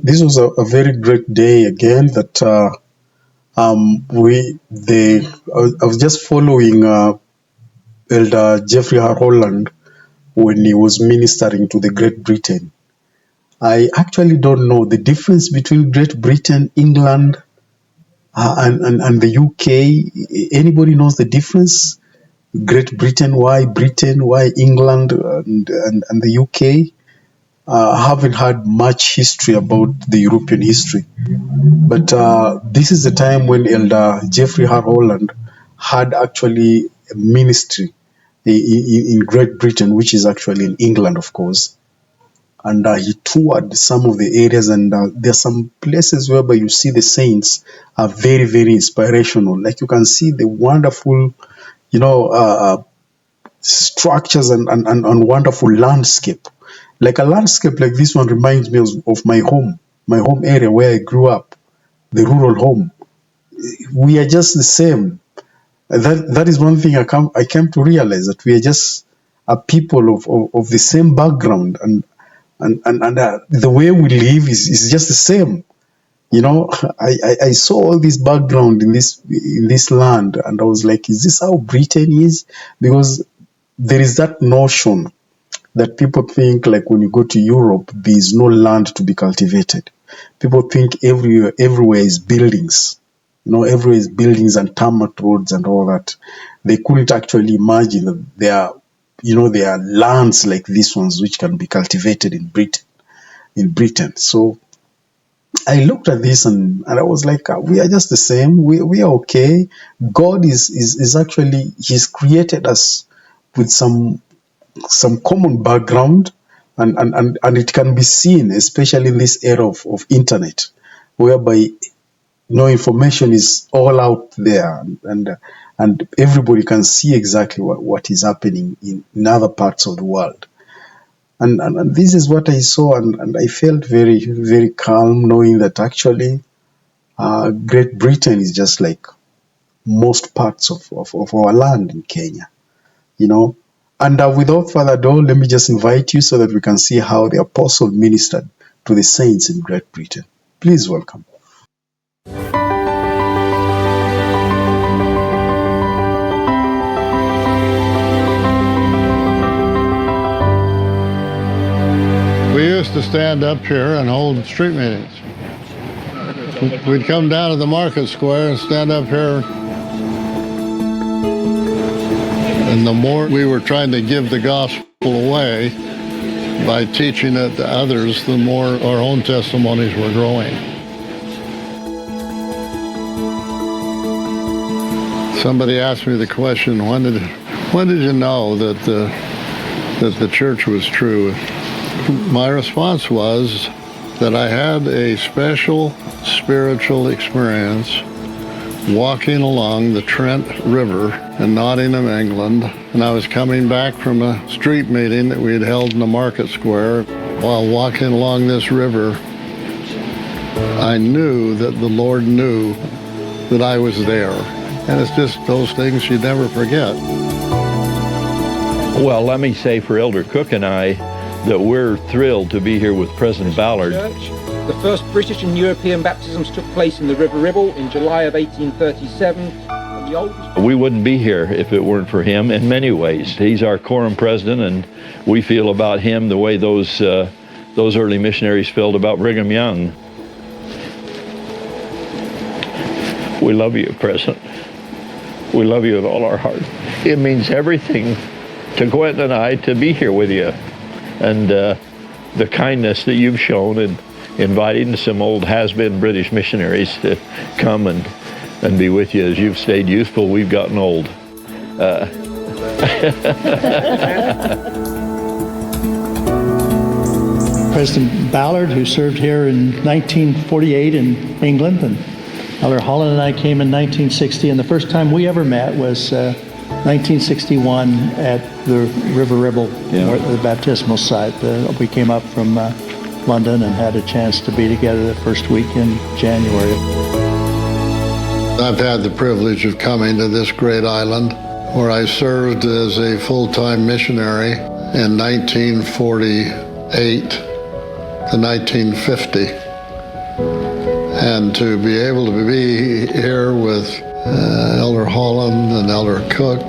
This was a very great day again. That we the I was just following Elder Jeffrey R. Holland when he was ministering to the Great Britain. I actually don't know the difference between Great Britain, England, and the UK. Anybody knows the difference? Great Britain, why England, and the UK? Haven't had much history about the European history. But this is the time when Elder Jeffrey R. Holland had actually a ministry in Great Britain, which is actually in England, of course. And he toured some of the areas, and there are some places whereby you see the saints are very, very inspirational. Like you can see the wonderful, structures and wonderful landscape. Like a landscape like this one reminds me of my home area where I grew up, the rural home. We are just the same. That is one thing I came to realize, that we are just a people of the same background, and the way we live is just the same. I saw all this background in this land, and I was like, is this how Britain is? Because there is that notion that people think, like, when you go to Europe, there is no land to be cultivated. People think everywhere is buildings. Everywhere is buildings and tarmac roads and all that. They couldn't actually imagine that there are lands like these ones which can be cultivated in Britain. So I looked at this, and I was like, we are just the same. We are okay. God is actually, He's created us with some common background, and it can be seen, especially in this era of internet, whereby information is all out there, and everybody can see exactly what is happening in other parts of the world. And this is what I saw, and I felt very, very calm, knowing that actually Great Britain is just like most parts of our land in Kenya, you know. And without further ado, let me just invite you so that we can see how the apostle ministered to the saints in Great Britain. Please welcome. We used to stand up here and hold street meetings. We'd come down to the market square and stand up here. And the more we were trying to give the gospel away by teaching it to others, the more our own testimonies were growing. Somebody asked me the question, when did you know that the church was true? My response was that I had a special spiritual experience walking along the Trent River in Nottingham, England, and I was coming back from a street meeting that we had held in the market square. While walking along this river, I knew that the Lord knew that I was there. And it's just those things you never forget. Well, let me say for Elder Cook and I that we're thrilled to be here with President Ballard. The first British and European baptisms took place in the River Ribble in July of 1837. We wouldn't be here if it weren't for him in many ways. He's our quorum president, and we feel about him the way those early missionaries felt about Brigham Young. We love you, President. We love you with all our heart. It means everything to Quentin and I to be here with you. And the kindness that you've shown in inviting some old has-been British missionaries to come and be with you. As you've stayed youthful, we've gotten old. President Ballard, who served here in 1948 in England, and Elder Holland and I came in 1960, and the first time we ever met was 1961 at the River Ribble, the baptismal site. We came up from London and had a chance to be together the first week in January. I've had the privilege of coming to this great island where I served as a full-time missionary in 1948 to 1950. And to be able to be here with Elder Holland and Elder Cook,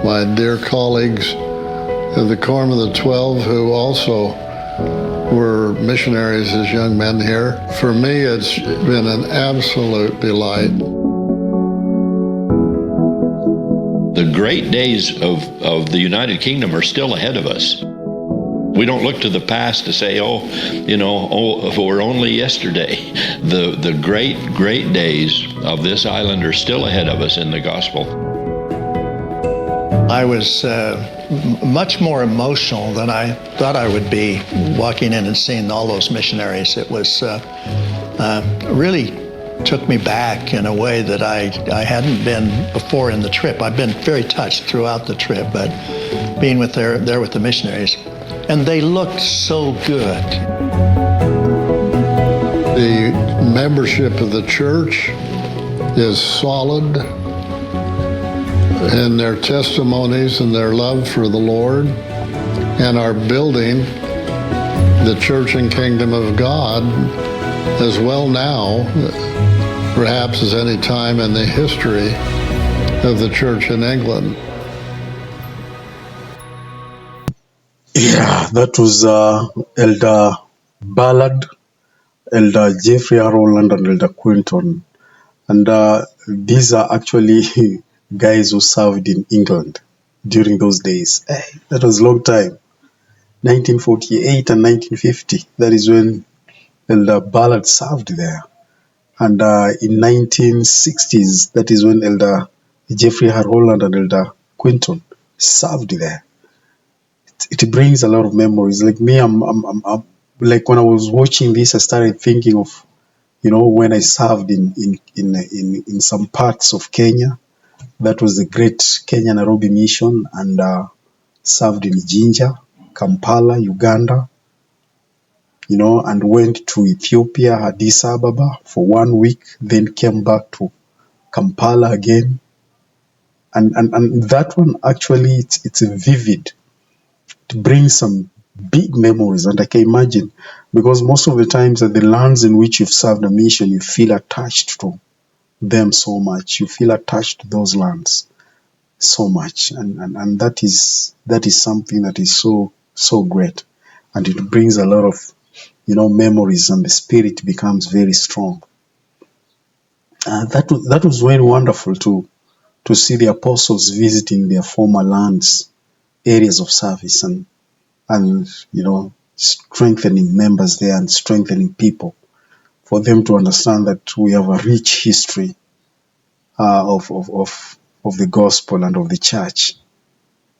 my dear colleagues of the Quorum of the 12, who also were missionaries as young men here. For me, it's been an absolute delight. The great days of the United Kingdom are still ahead of us. We don't look to the past to say, we're only yesterday. The great, great days of this island are still ahead of us in the gospel. I was much more emotional than I thought I would be walking in and seeing all those missionaries. It was really took me back in a way that I hadn't been before in the trip. I've been very touched throughout the trip, but being there with the missionaries, and they looked so good. The membership of the church is solid in their testimonies and their love for the Lord, and are building the church and kingdom of God as well now, perhaps as any time in the history of the church in England. Yeah, that was Elder Ballard, Elder Jeffrey Harold, and Elder Quinton. And these are actually guys who served in England during those days. That was a long time. 1948 and 1950. That is when Elder Ballard served there. And in 1960s, that is when Elder Jeffrey Harold and Elder Quinton served there. It brings a lot of memories. Like me, I'm like when I was watching this, I started thinking of, when I served in some parts of Kenya. That was the great Kenya Nairobi mission, and served in Jinja, Kampala, Uganda, and went to Ethiopia, Addis Ababa for 1 week, then came back to Kampala again. And that one actually, it's vivid. It brings some big memories, and I can imagine, because most of the times at the lands in which you've served a mission, you feel attached to them so much. You feel attached to those lands so much, and that is something that is so great, and it brings a lot of memories, and the spirit becomes very strong. That was very wonderful to see the apostles visiting their former lands, areas of service, and strengthening members there and strengthening people, for them to understand that we have a rich history of the gospel and of the church.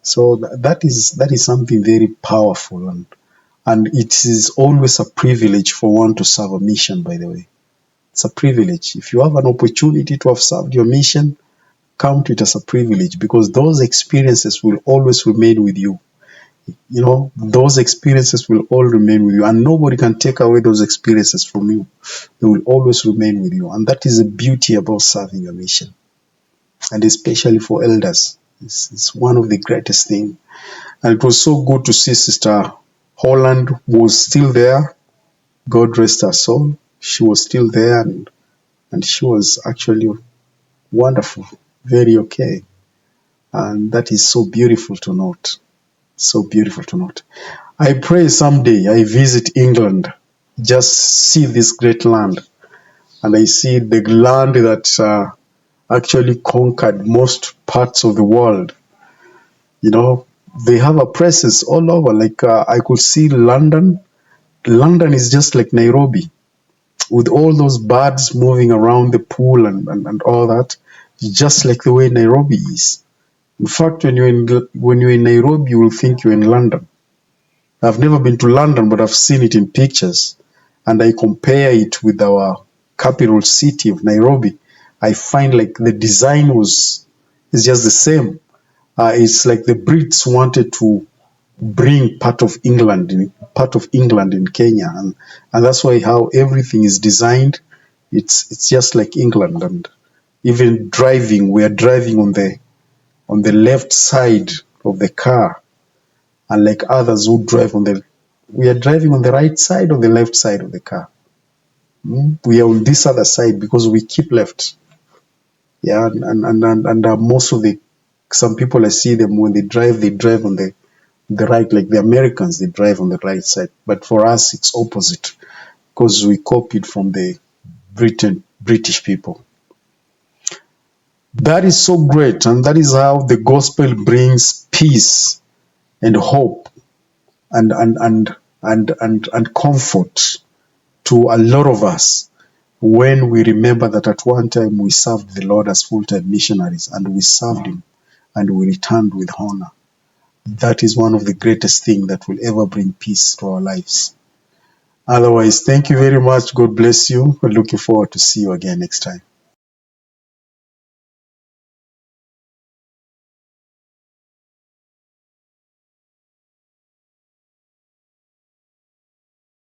So that is something very powerful, and it is always a privilege for one to serve a mission. By the way, it's a privilege. If you have an opportunity to have served your mission, count it as a privilege, because those experiences will always remain with you. Those experiences will all remain with you, and nobody can take away those experiences from you. They will always remain with you, and that is the beauty about serving a mission, and especially for elders. It's one of the greatest things. And it was so good to see Sister Holland was still there. God rest her soul. She was still there, and she was actually wonderful, very okay. And that is so beautiful to note. So beautiful to note. I pray someday I visit England, just see this great land, and I see the land that actually conquered most parts of the world. They have a presence all over. Like I could see London. London is just like Nairobi, with all those birds moving around the pool and all that, just like the way Nairobi is. In fact, when you're in Nairobi, you will think you're in London. I've never been to London, but I've seen it in pictures, and I compare it with our capital city of Nairobi. I find like the design is just the same. It's like the Brits wanted to bring part of England in Kenya, and that's why how everything is designed. It's just like England. And even driving, we are driving on the left side of the car, and like others who drive we are driving on the right side or the left side of the car. We are on this other side because we keep left. Yeah, and most of some people I see them when they drive on the right, like the Americans, they drive on the right side. But for us, it's opposite because we copied from the British people. That is so great, and that is how the gospel brings peace and hope and comfort to a lot of us when we remember that at one time we served the Lord as full-time missionaries, and we served Him and we returned with honor. That is one of the greatest things that will ever bring peace to our lives. Otherwise, thank you very much. God bless you. We're looking forward to see you again next time.